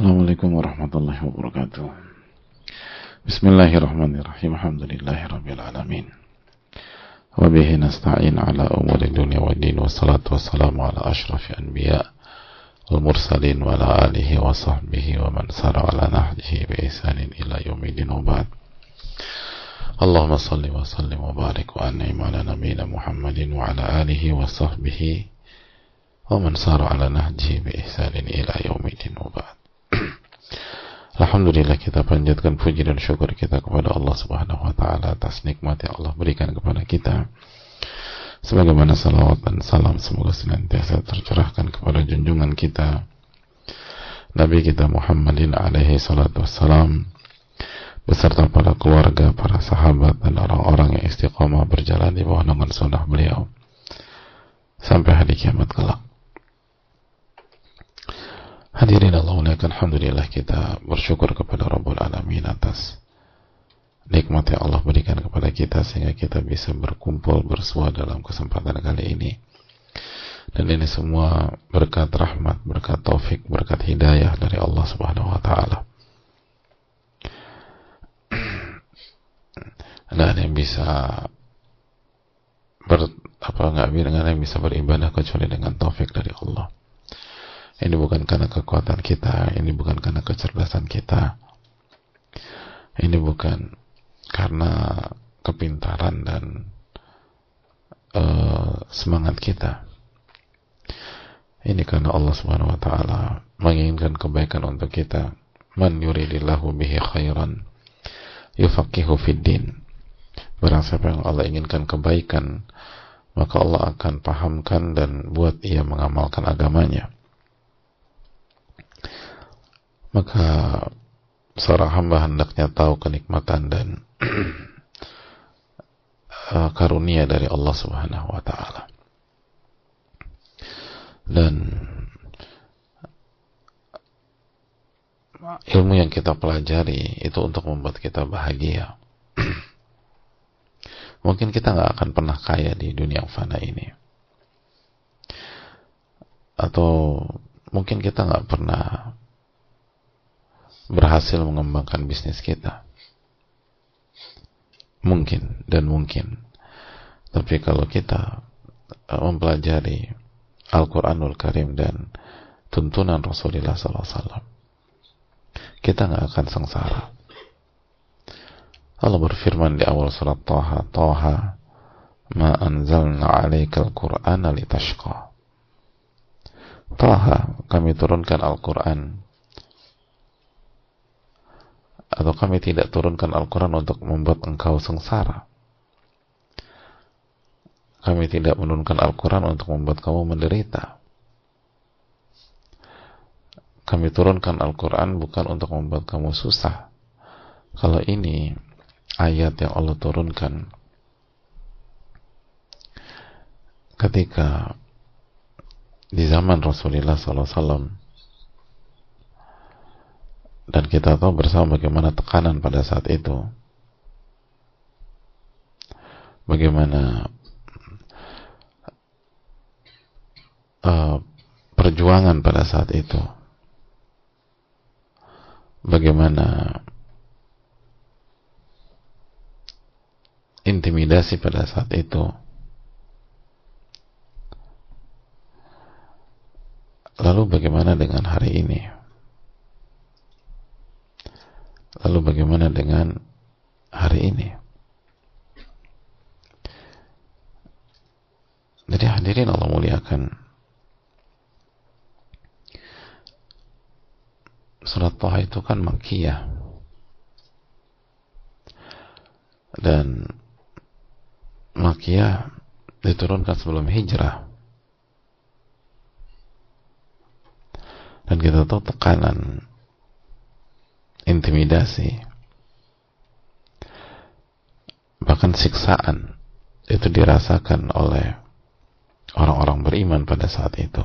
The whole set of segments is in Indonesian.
Assalamualaikum warahmatullahi wabarakatuh. Bismillahirrahmanirrahim. Alhamdulillahirabbil alamin. Wa bihi nasta'in ala umuri dunya waddin, wassalatu wassalamu ala asyrafil anbiya wal mursalin wa ala alihi wa sahbihi wa man sara ala nahjihi bi ihsanin ila yaumiddin wa ba'd. Allahumma salli wa sallim wa barik wa an'im ala nabiyyina Muhammadin wa ala alihi wa sahbihi wa man sara ala nahjihi bi ihsanin ila yaumiddin wa ba'd. Alhamdulillah, kita panjatkan puji dan syukur kita kepada Allah Subhanahu wa taala atas nikmat yang Allah berikan kepada kita. Sebagaimana salawat dan salam semoga senantiasa tercurahkan kepada junjungan kita Nabi kita Muhammadin alaihi salatu wassalam, beserta para keluarga, para sahabat dan orang-orang yang istiqamah berjalan di bawah naungan sunnah beliau sampai hari kiamat kelak. Hadirin Allah muliakan, alhamdulillah kita bersyukur kepada Rabbul Alamin atas nikmat yang Allah berikan kepada kita sehingga kita bisa berkumpul bersua dalam kesempatan kali ini. Dan ini semua berkat rahmat, berkat taufik, berkat hidayah dari Allah Subhanahu wa taala. Nggak ada yang bisa beribadah kecuali dengan taufik dari Allah. Ini bukan karena kekuatan kita, ini bukan karena kecerdasan kita, ini bukan karena kepintaran dan semangat kita. Ini karena Allah Subhanahu wa taala menginginkan kebaikan untuk kita. Man yuridillahu bihi khairan yufaqihu fid din. Barang siapa yang Allah inginkan kebaikan, maka Allah akan pahamkan dan buat ia mengamalkan agamanya. Maka seorang hamba hendaknya tahu kenikmatan dan karunia dari Allah Subhanahu wa taala. Dan ilmu yang kita pelajari itu untuk membuat kita bahagia. Mungkin kita nggak akan pernah kaya di dunia yang fana ini, atau mungkin kita nggak pernah berhasil mengembangkan bisnis kita, mungkin. Tapi kalau kita mempelajari Al-Quranul Karim dan tuntunan Rasulullah SAW, kita nggak akan sengsara. Allah berfirman di awal surat Taha, Taha ma anzalna alaikal Qur'ana litashqa. Taha, kami turunkan Al-Quran, atau kami tidak turunkan Al-Quran untuk membuat engkau sengsara. Kami tidak menurunkan Al-Quran untuk membuat kamu menderita. Kami turunkan Al-Quran bukan untuk membuat kamu susah. Kalau ini ayat yang Allah turunkan ketika di zaman Rasulullah SAW, dan kita tahu bersama bagaimana tekanan pada saat itu, bagaimana perjuangan pada saat itu, bagaimana intimidasi pada saat itu. Lalu bagaimana dengan hari ini? Lalu bagaimana dengan hari ini? Jadi hadirin Allah muliakan, surat Taha itu kan Makkiyah, dan Makkiyah diturunkan sebelum hijrah. Dan kita tahu tekanan, intimidasi, bahkan siksaan itu dirasakan oleh orang-orang beriman pada saat itu.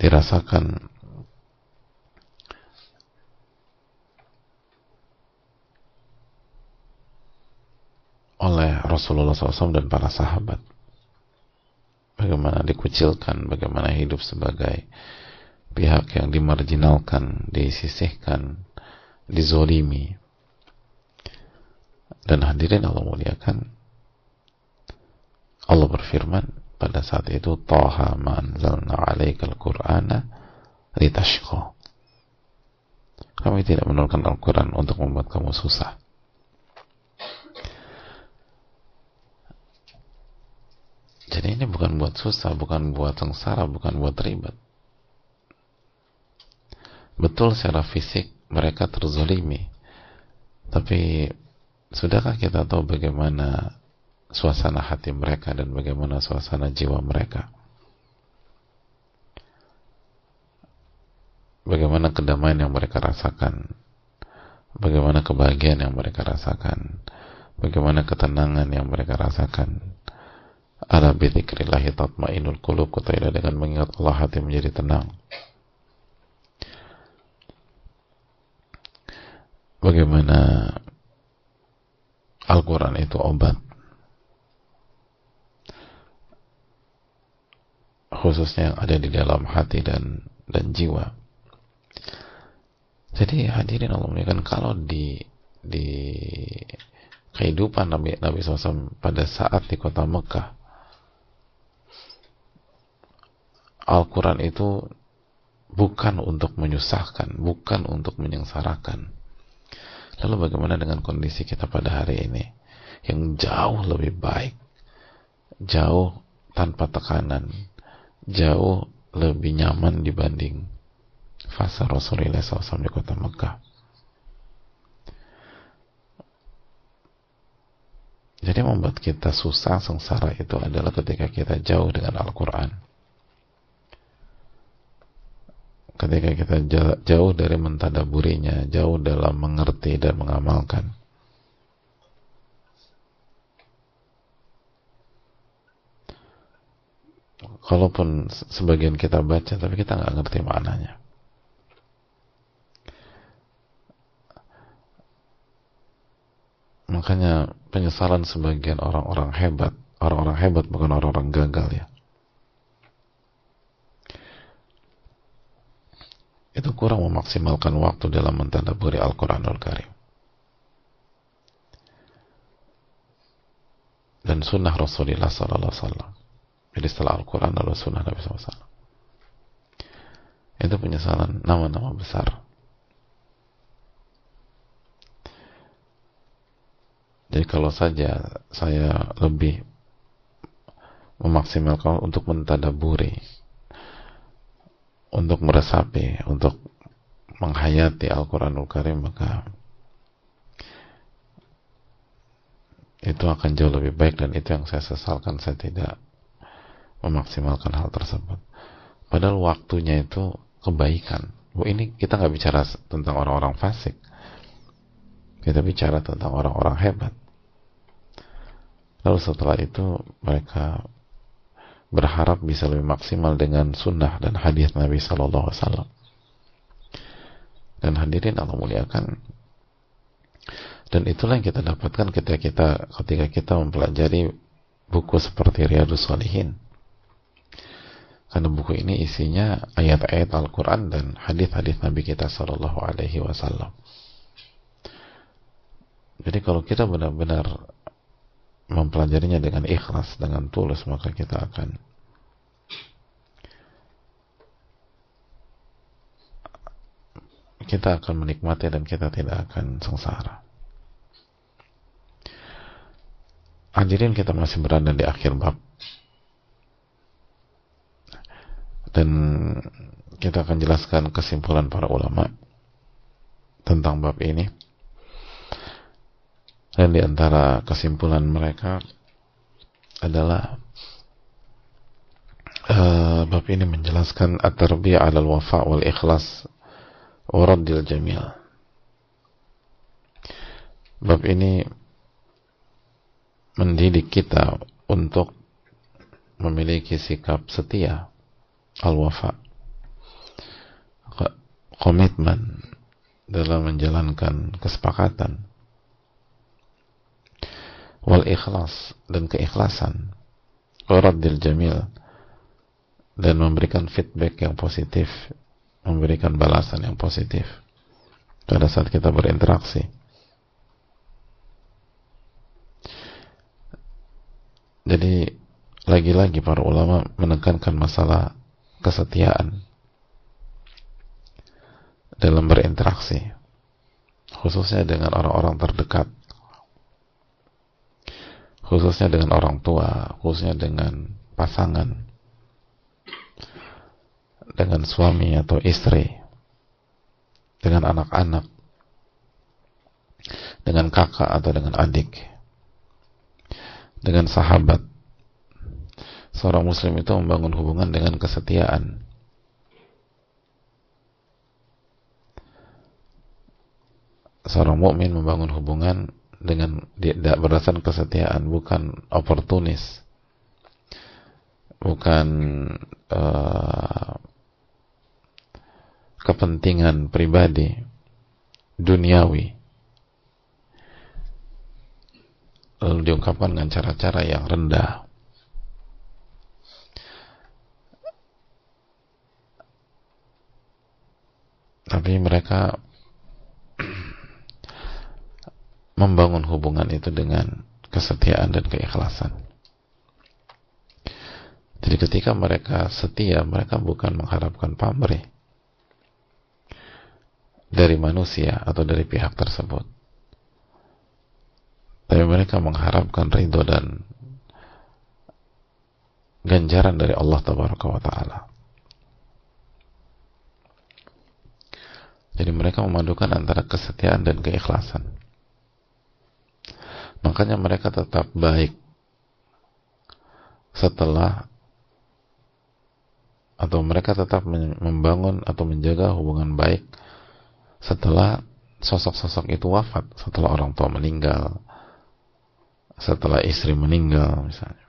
Dirasakan oleh Rasulullah SAW dan para sahabat. bagaimana dikucilkan, bagaimana hidup sebagai pihak yang dimarginalkan, disisihkan, dizolimi. Dan hadirin Allah muliakan, Allah berfirman pada saat itu, Taha ma anzalna 'alaikal Qur'ana litashqa. Kami tidak menurunkan Al-Quran untuk membuat kamu susah. Jadi ini bukan buat susah, bukan buat sengsara, bukan buat ribet. Betul secara fisik mereka terzolimi, tapi sudahkah kita tahu bagaimana suasana hati mereka dan bagaimana suasana jiwa mereka? Bagaimana kedamaian yang mereka rasakan, bagaimana kebahagiaan yang mereka rasakan, bagaimana ketenangan yang mereka rasakan. Ala bi dzikrillahi tatma'innul qulub, ketahuilah dengan mengingat Allah hati menjadi tenang. Bagaimana Al-Quran itu obat, khususnya yang ada di dalam hati dan jiwa. Jadi hadirin Allah muliakan, kalau di kehidupan Nabi SAW pada saat di kota Mekah, Al-Quran itu bukan untuk menyusahkan, bukan untuk menyengsarakan. Lalu bagaimana dengan kondisi kita pada hari ini yang jauh lebih baik, jauh tanpa tekanan, jauh lebih nyaman dibanding fase Rasulullah SAW di kota Mekah. Jadi membuat kita susah, sengsara itu adalah ketika kita jauh dengan Al-Quran, ketika kita jauh dari mentadaburinya, jauh dalam mengerti dan mengamalkan. Kalaupun sebagian kita baca, tapi kita nggak ngerti maknanya. Makanya penyesalan sebagian orang-orang hebat bukan orang-orang gagal ya, itu kurang memaksimalkan waktu dalam mentadaburi Al-Quranul Karim dan sunnah Rasulullah SAW. Jadi setelah Al-Quran lalu sunnah Nabi SAW. Itu penyesalan nama-nama besar. Jadi kalau saja saya lebih memaksimalkan untuk mentadaburi, untuk meresapi, untuk menghayati Al-Quranul Karim, maka itu akan jauh lebih baik, dan itu yang saya sesalkan, saya tidak memaksimalkan hal tersebut. Padahal waktunya itu kebaikan. Ini kita nggak bicara tentang orang-orang fasik, kita bicara tentang orang-orang hebat. Lalu setelah itu mereka berharap bisa lebih maksimal dengan sunnah dan hadis Nabi Sallallahu Alaihi Wasallam. Dan hadirin Allah muliakan, dan itulah yang kita dapatkan ketika kita mempelajari buku seperti Riyadhus Shalihin. Karena buku ini isinya ayat-ayat Al-Quran dan hadis-hadis Nabi kita Sallallahu Alaihi Wasallam. Jadi kalau kita benar-benar mempelajarinya dengan ikhlas, dengan tulus, maka kita akan menikmati dan kita tidak akan sengsara. Hadirin, kita masih berada di akhir bab, dan kita akan jelaskan kesimpulan para ulama tentang bab ini. Dan di antara kesimpulan mereka adalah bab ini menjelaskan at-tarbiyah 'alal wafa' wal ikhlas wa raddil jamil. Bab ini mendidik kita untuk memiliki sikap setia, al-wafa, komitmen dalam menjalankan kesepakatan, wal ikhlas, dan keikhlasan, wa raddil jamil, dan memberikan feedback yang positif, memberikan balasan yang positif pada saat kita berinteraksi. Jadi lagi-lagi para ulama menekankan masalah kesetiaan dalam berinteraksi, khususnya dengan orang-orang terdekat, khususnya dengan orang tua, khususnya dengan pasangan, dengan suami atau istri, dengan anak-anak, dengan kakak atau dengan adik, dengan sahabat. Seorang muslim itu membangun hubungan dengan kesetiaan. Seorang mukmin membangun hubungan dengan berdasarkan kesetiaan, bukan oportunis, bukan kepentingan pribadi duniawi, lalu diungkapkan dengan cara-cara yang rendah. Tapi mereka membangun hubungan itu dengan kesetiaan dan keikhlasan. Jadi ketika mereka setia, mereka bukan mengharapkan pamrih dari manusia atau dari pihak tersebut, tapi mereka mengharapkan ridho dan ganjaran dari Allah Tabaraka wa Ta'ala. Jadi mereka memadukan antara kesetiaan dan keikhlasan. Makanya mereka tetap baik setelah, atau mereka tetap membangun atau menjaga hubungan baik setelah sosok-sosok itu wafat, setelah orang tua meninggal, setelah istri meninggal misalnya,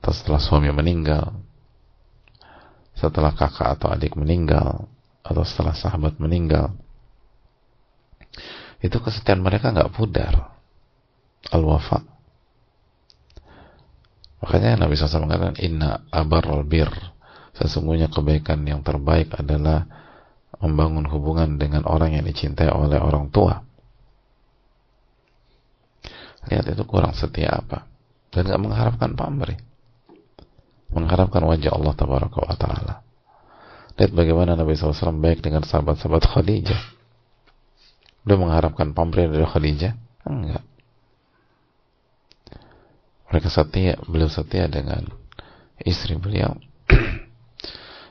atau setelah suami meninggal, setelah kakak atau adik meninggal, atau setelah sahabat meninggal. Itu kesetiaan mereka nggak pudar, al-wafa. Makanya Nabi SAW mengatakan, inna abarral bir, sesungguhnya kebaikan yang terbaik adalah membangun hubungan dengan orang yang dicintai oleh orang tua. Lihat itu kurang setia apa, dan nggak mengharapkan pamrih, mengharapkan wajah Allah Tabaraka wa Ta'ala. Lihat bagaimana Nabi SAW baik dengan sahabat-sahabat Khadijah. Beliau mengharapkan pamrih dari Khadijah? Enggak. Mereka setia, beliau setia dengan istri beliau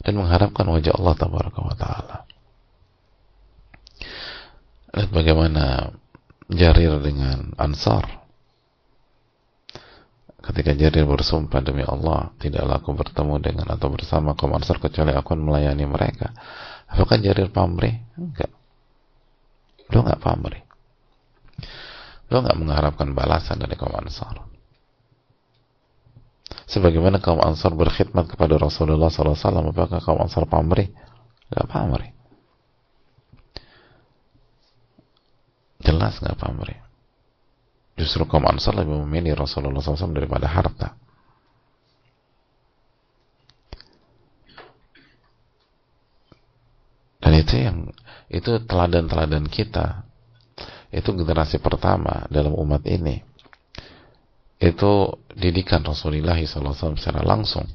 dan mengharapkan wajah Allah Tabaraka wa Ta'ala. Lihat bagaimana Jarir dengan Ansar. Ketika Jarir bersumpah, demi Allah, tidaklah aku bertemu dengan atau bersama kaum Ansar kecuali aku melayani mereka. Apakah Jarir pamrih? Enggak. Beliau nggak pamrih. Beliau nggak mengharapkan balasan dari kaum Ansar. Sebagaimana kaum Ansar berkhidmat kepada Rasulullah SAW, apakah kaum Ansar pamrih? Nggak pamrih. Jelas nggak pamrih. Justru kaum Ansar lebih memilih Rasulullah SAW daripada harta. Dan itu teladan-teladan kita. Itu generasi pertama dalam umat ini. Itu didikan Rasulullah SAW secara langsung.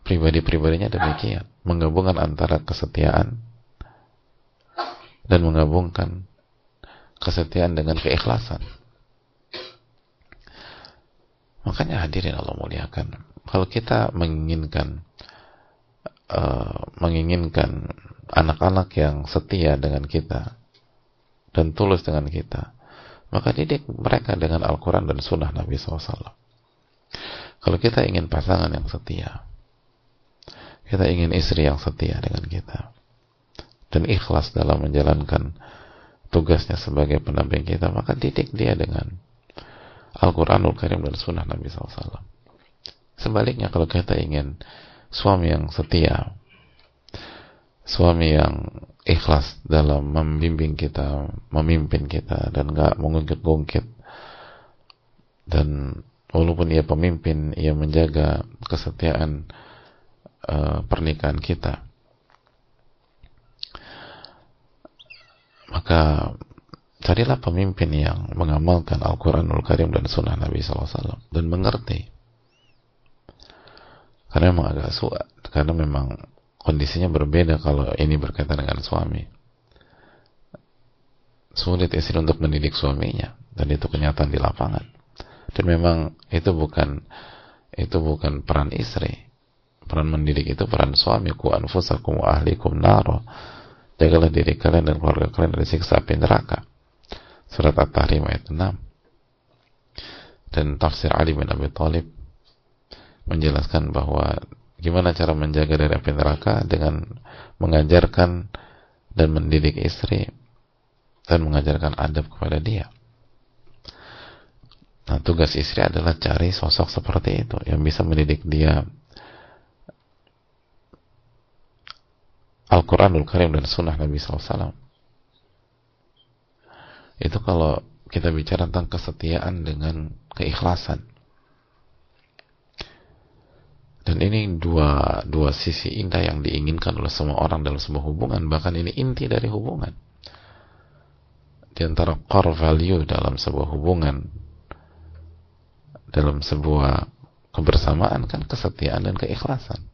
Pribadi-pribadinya demikian, menggabungkan antara kesetiaan dan menggabungkan kesetiaan dengan keikhlasan. Makanya hadirin Allah muliakan, kalau kita menginginkan anak-anak yang setia dengan kita dan tulus dengan kita, maka didik mereka dengan Al-Quran dan Sunnah Nabi SAW. Kalau kita ingin pasangan yang setia, kita ingin istri yang setia dengan kita dan ikhlas dalam menjalankan tugasnya sebagai pendamping kita, maka didik dia dengan Al-Quranul Karim dan Sunnah Nabi SAW. Sebaliknya, kalau kita ingin suami yang setia, suami yang ikhlas dalam membimbing kita, memimpin kita, dan gak mengungkit-ungkit Dan walaupun ia pemimpin, ia menjaga kesetiaan pernikahan kita. Maka carilah pemimpin yang mengamalkan Al-Quranul Karim dan Sunnah Nabi SAW dan mengerti. Karena memang agak sulit, karena memang kondisinya berbeda kalau ini berkaitan dengan suami. Sulit istri untuk mendidik suaminya, dan itu kenyataan di lapangan. Dan memang itu bukan peran istri. Peran mendidik itu peran suami. Ku anfusakum wa ahlikum naro. Jagalah diri kalian dan keluarga kalian dari siksa api neraka. Surat At-Tahrim ayat 6. Dan tafsir Ali bin Abi Thalib menjelaskan bahwa gimana cara menjaga dari api neraka dengan mengajarkan dan mendidik istri dan mengajarkan adab kepada dia. Nah, tugas istri adalah cari sosok seperti itu yang bisa mendidik dia Al-Quranul Karim dan Sunnah Nabi SAW. Itu kalau kita bicara tentang kesetiaan dengan keikhlasan. Dan ini dua sisi indah yang diinginkan oleh semua orang dalam sebuah hubungan. Bahkan ini inti dari hubungan. Di antara core value dalam sebuah hubungan, dalam sebuah kebersamaan, kan kesetiaan dan keikhlasan.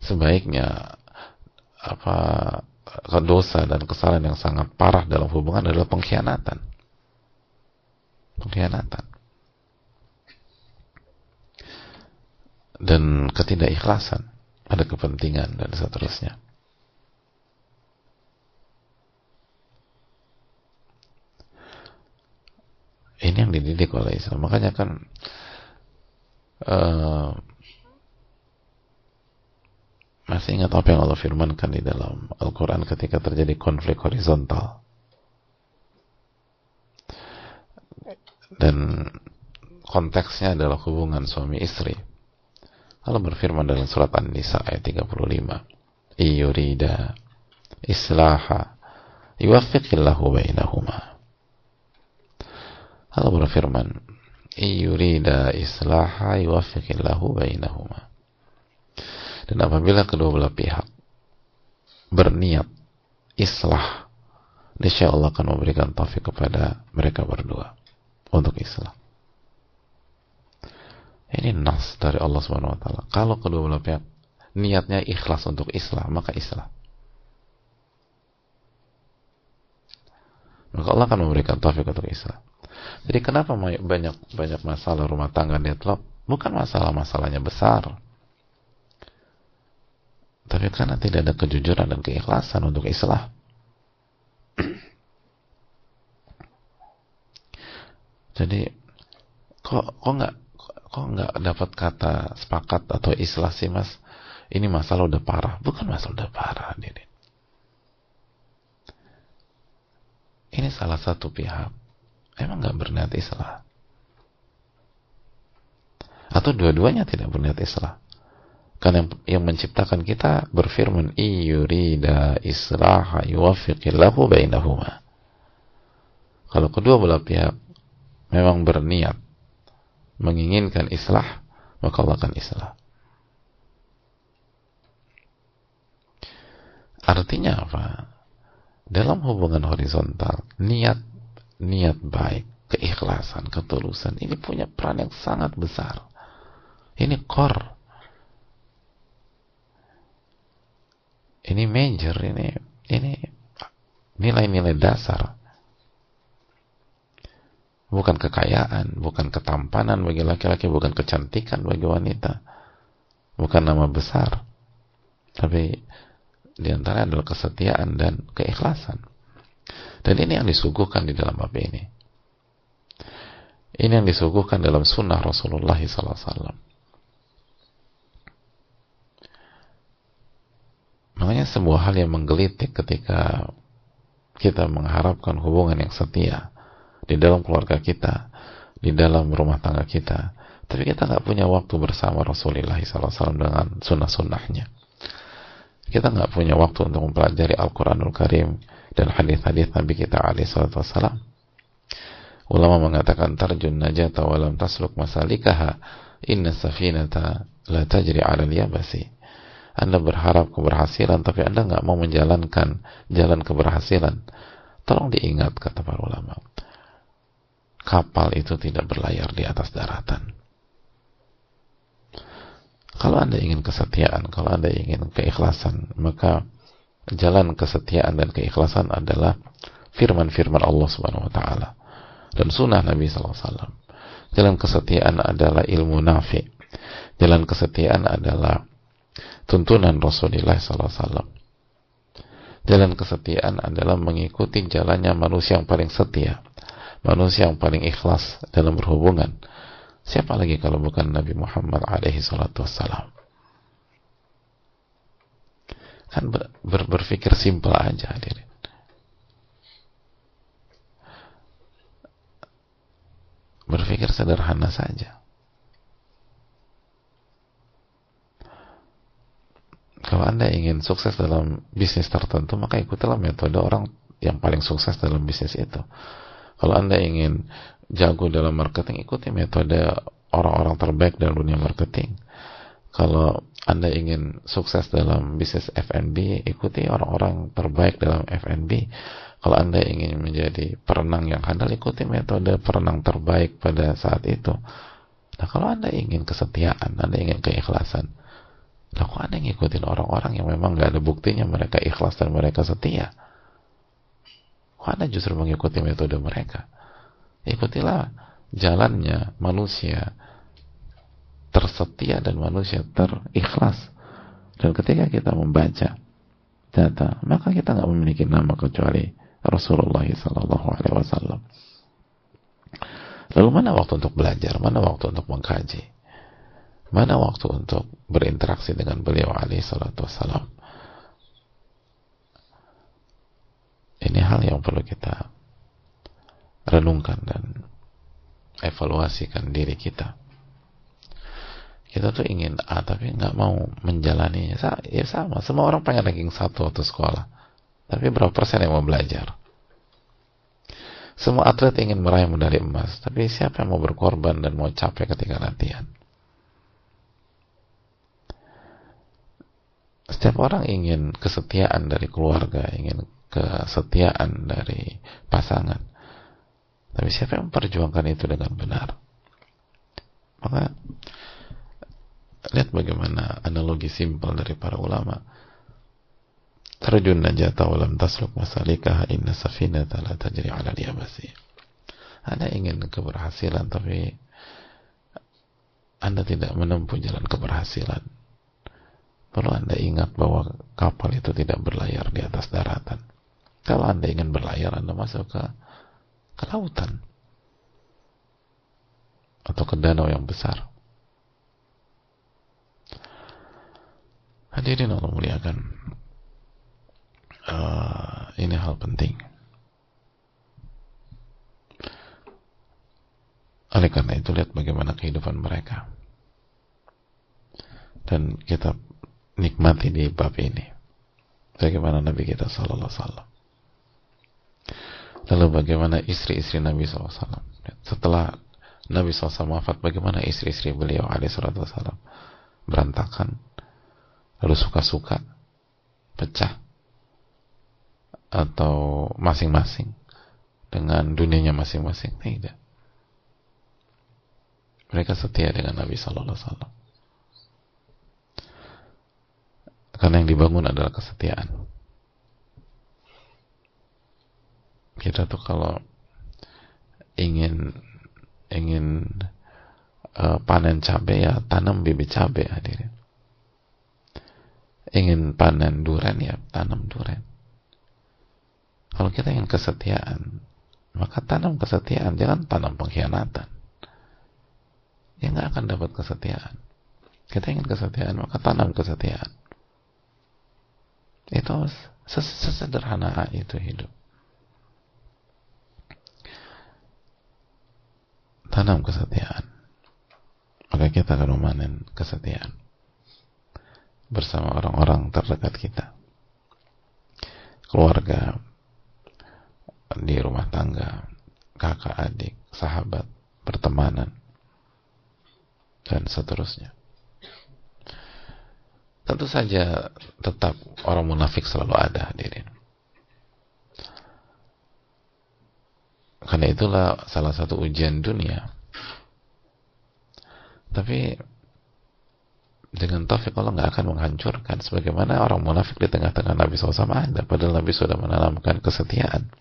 Sebaiknya dosa dan kesalahan yang sangat parah dalam hubungan adalah pengkhianatan. Dan ketidakikhlasan, ada kepentingan dan seterusnya. Ini yang dididik oleh Islam. Makanya kan masih ingat apa yang Allah firmankan di dalam Al-Quran ketika terjadi konflik horizontal. Dan konteksnya adalah hubungan suami istri. Allah berfirman dalam surat An-Nisa ayat 35. Iyurida islaha yuwaffiqillahu bainahuma. Allah berfirman, Iyurida islaha yuwaffiqillahu bainahuma. Dan apabila kedua belah pihak berniat islah, niscaya Allah akan memberikan taufik kepada mereka berdua untuk islah. Ini nas dari Allah Subhanahu wa taala. Kalau kedua belah pihak niatnya ikhlas untuk islah, maka islah. Maka Allah akan memberikan taufik untuk islah. Jadi kenapa banyak masalah rumah tangga deadlock? Bukan masalahnya besar, tapi karena tidak ada kejujuran dan keikhlasan untuk islah. Jadi kok nggak dapat kata sepakat atau islah sih mas? Ini masalah udah parah. Bukan masalah udah parah, Dede. Ini salah satu pihak emang nggak berniat islah, atau dua-duanya tidak berniat islah. Karena yang menciptakan kita berfirman, Iyurida islaha yuwaffiqillahu bainahuma. Kalau kedua belah pihak memang berniat menginginkan islah, maka Allah akan islah. Artinya apa? Dalam hubungan horizontal, niat baik, keikhlasan, ketulusan, ini punya peran yang sangat besar. Ini core. Ini major, ini nilai-nilai dasar. Bukan kekayaan, bukan ketampanan bagi laki-laki, bukan kecantikan bagi wanita, bukan nama besar, tapi diantara adalah kesetiaan dan keikhlasan. Dan ini yang disuguhkan di dalam bab ini. Ini yang disuguhkan dalam sunnah Rasulullah SAW. Makanya sebuah hal yang menggelitik ketika kita mengharapkan hubungan yang setia di dalam keluarga kita, di dalam rumah tangga kita, tapi kita nggak punya waktu bersama Rasulullah SAW dengan sunnah-sunnahnya. Kita nggak punya waktu untuk mempelajari Al-Quranul Karim dan hadis-hadis Nabi kita alaihi salatu wassalam. Ulama mengatakan tarjun najata wa lam tasluk masalikaha, inna safinata la tajri 'ala al-yabasi. Anda berharap keberhasilan tapi Anda nggak mau menjalankan jalan keberhasilan. Tolong diingat, kata para ulama, kapal itu tidak berlayar di atas daratan. Kalau Anda ingin kesetiaan, kalau Anda ingin keikhlasan, maka jalan kesetiaan dan keikhlasan adalah firman-firman Allah Subhanahu wa taala dan sunnah Nabi sallallahu alaihi wasallam. Jalan kesetiaan adalah ilmu nafi. Jalan kesetiaan adalah tuntunan Rasulullah sallallahu alaihi wasallam. Jalan kesetiaan adalah mengikuti jalannya manusia yang paling setia, manusia yang paling ikhlas dalam berhubungan. Siapa lagi kalau bukan Nabi Muhammad alaihi salatu wassalam? Kan berpikir simpel aja, hadirin. Berpikir sederhana saja. Kalau Anda ingin sukses dalam bisnis tertentu, maka ikutilah metode orang yang paling sukses dalam bisnis itu. Kalau Anda ingin jago dalam marketing, ikuti metode orang-orang terbaik dalam dunia marketing. Kalau Anda ingin sukses dalam bisnis F&B, ikuti orang-orang terbaik dalam F&B. Kalau Anda ingin menjadi perenang yang handal, ikuti metode perenang terbaik pada saat itu. Nah, kalau Anda ingin kesetiaan, Anda ingin keikhlasan, nah, kok Anda ngikutin orang-orang yang memang gak ada buktinya mereka ikhlas dan mereka setia? Kok Anda justru mengikuti metode mereka? Ikutilah jalannya manusia tersetia dan manusia terikhlas. Dan ketika kita membaca data, maka kita nggak memiliki nama kecuali Rasulullah Sallallahu Alaihi Wasallam. Lalu mana waktu untuk belajar? Mana waktu untuk mengkaji? Mana waktu untuk berinteraksi dengan beliau alaihi salatu wassalam? Ini hal yang perlu kita renungkan dan evaluasikan diri kita. Kita tuh ingin A tapi nggak mau menjalaninya. Ya sama, semua orang pengen ranking 1 waktu sekolah, tapi berapa persen yang mau belajar? Semua atlet ingin meraih medali emas, tapi siapa yang mau berkorban dan mau capek ketika latihan? Setiap orang ingin kesetiaan dari keluarga, ingin kesetiaan dari pasangan, tapi siapa yang memperjuangkan itu dengan benar? Maka lihat bagaimana analogi simpel dari para ulama. Tarjun najata wa lam tasluk masalikaha, inna safinata la tajri 'ala al-yabasi. Anda ingin keberhasilan tapi Anda tidak menempuh jalan keberhasilan. Perlu Anda ingat bahwa kapal itu tidak berlayar di atas daratan. Kalau Anda ingin berlayar, Anda masuk ke lautan atau ke danau yang besar. Hadirin Allah muliakan, ini hal penting. Oleh karena itu, lihat bagaimana kehidupan mereka, dan kita nikmati di bab ini bagaimana Nabi kita sallallahu alaihi wasallam. Lalu bagaimana istri-istri Nabi SAW. Setelah Nabi SAW wafat, bagaimana istri-istri beliau alaihi salatu wasallam berantakan, lalu suka-suka, pecah, atau masing-masing dengan dunianya masing-masing? Tidak. Mereka setia dengan Nabi Sallallahu Alaihi Wasallam. Karena yang dibangun adalah kesetiaan. Kita tuh kalau ingin panen cabai, ya tanam bibit cabai, hadirin. Ingin panen durian, ya tanam durian. Kalau kita ingin kesetiaan, maka tanam kesetiaan, jangan tanam pengkhianatan. Ya nggak akan dapat kesetiaan. Kita ingin kesetiaan, maka tanam kesetiaan. Itu sesederhana itu hidup. Tanam kesetiaan, maka kita akan memanen kesetiaan bersama orang-orang terdekat kita, keluarga, di rumah tangga, kakak, adik, bersahabat, bertemanan, dan seterusnya. Tentu saja tetap orang munafik selalu ada, hadirin. Karena itulah salah satu ujian dunia. Tapi dengan taufik Allah nggak akan menghancurkan, sebagaimana orang munafik di tengah-tengah Nabi SAW ada, padahal Nabi sudah menanamkan kesetiaan,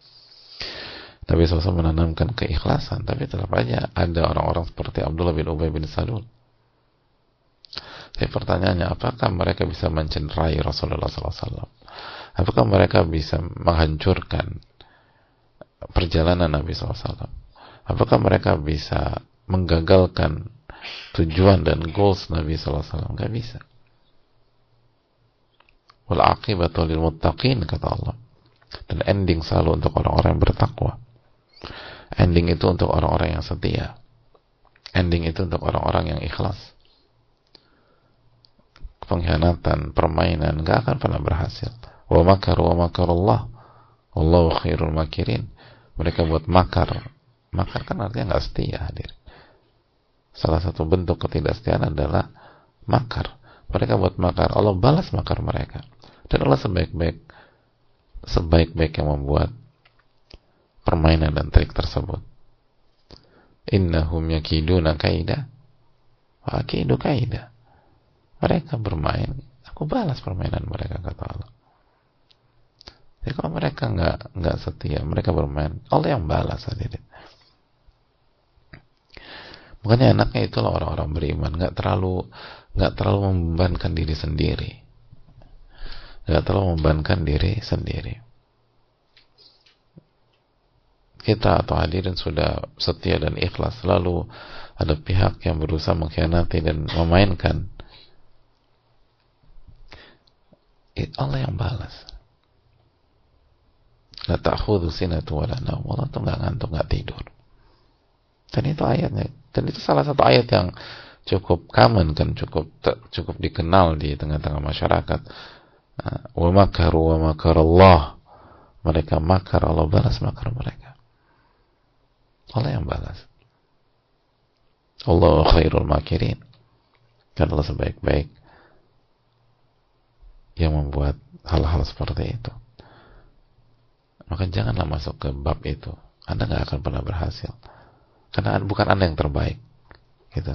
Nabi SAW menanamkan keikhlasan, tapi tetap aja ada orang-orang seperti Abdullah bin Ubay bin Salul. Tapi pertanyaannya, apakah mereka bisa mencenderai Rasulullah SAW? Apakah mereka bisa menghancurkan perjalanan Nabi SAW? Apakah mereka bisa menggagalkan tujuan dan goals Nabi SAW? Nggak bisa. Wal aqibatu lil muttaqin, kata Allah. Dan ending selalu untuk orang-orang yang bertakwa. Ending itu untuk orang-orang yang setia. Ending itu untuk orang-orang yang ikhlas. Pengkhianatan, permainan nggak akan pernah berhasil. Wa makaru wa makarullah wallahu khairul makirin. Mereka buat makar. Makar kan artinya nggak setia, hadir. Salah satu bentuk ketidaksetiaan adalah makar. Mereka buat makar, Allah balas makar mereka. Dan Allah sebaik-baik yang membuat permainan dan trik tersebut. Innahum yakiduna kaida wa akidu kaida. Mereka bermain, aku balas permainan mereka, kata Allah. Jadi kalau mereka nggak setia, mereka bermain, Allah yang balas, hadirin. Makanya enaknya itulah orang-orang beriman, nggak terlalu membebankan diri sendiri, nggak terlalu membebankan diri sendiri. Kita atau hadirin sudah setia dan ikhlas, lalu ada pihak yang berusaha mengkhianati dan memainkan, Allah yang balas. La ta'khudhu sinatu wa la naum. Allah tuh nggak ngantuk, nggak tidur. Dan itu ayatnya. Dan itu salah satu ayat yang cukup common kan, cukup dikenal di tengah-tengah masyarakat. Wa makaru wa makarallah. Mereka makar, Allah balas makar mereka. Allah yang balas. Allah khairul makirin. Dan Allah sebaik-baik yang membuat hal-hal seperti itu. Maka janganlah masuk ke bab itu. Anda nggak akan pernah berhasil. Karena bukan Anda yang terbaik, gitu.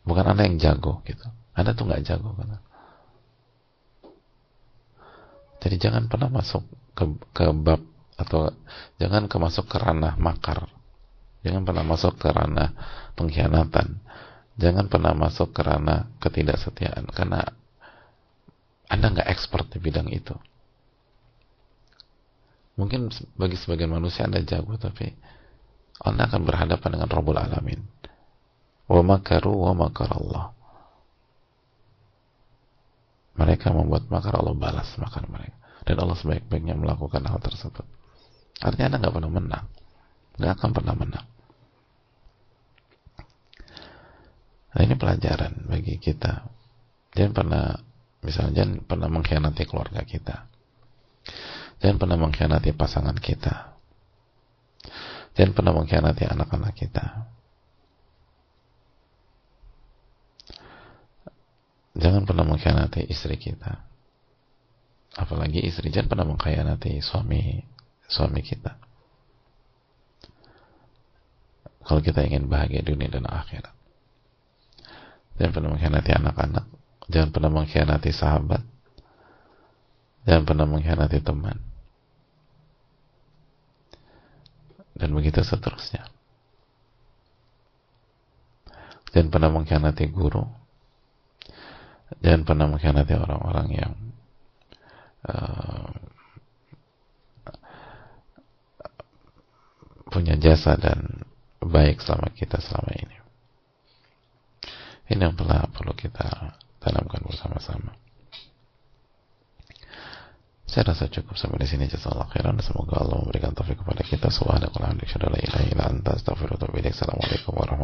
Bukan Anda yang jago, gitu. Anda tuh nggak jago, gitu. Jadi jangan pernah masuk ke bab, atau jangan masuk ke ranah makar. Jangan pernah masuk ke ranah pengkhianatan. Jangan pernah masuk ke ranah ketidaksetiaan. Karena Anda nggak expert di bidang itu. Mungkin bagi sebagian manusia Anda jago, tapi Anda akan berhadapan dengan Rabbul Alamin. Wa makaru wa makarallah. Mereka membuat makar, Allah balas makar mereka. Dan Allah sebaik-baiknya melakukan hal tersebut. Artinya Anda nggak pernah menang. Nggak akan pernah menang. Nah, ini pelajaran bagi kita. Jangan pernah mengkhianati keluarga kita. Jangan pernah mengkhianati pasangan kita. Jangan pernah mengkhianati anak-anak kita. Jangan pernah mengkhianati istri kita. Apalagi istri, jangan pernah mengkhianati suami kita. Kalau kita ingin bahagia dunia dan akhirat. Jangan pernah mengkhianati anak-anak. Jangan pernah mengkhianati sahabat. Jangan pernah mengkhianati teman. Dan begitu seterusnya. Jangan pernah mengkhianati guru. Jangan pernah mengkhianati orang-orang yang punya jasa dan baik selama ini. Ini yang perlu kita tanamkan bersama-sama. Saya rasa cukup sampai di sini. Jazakallahu khairan. Semoga Allah memberikan taufik kepada kita. Subhanakallahumma wa bihamdika, asyhadu an la ilaha illa anta, astaghfiruka wa atubu ilaik. Assalamualaikum warahmatullahi wabarakatuh.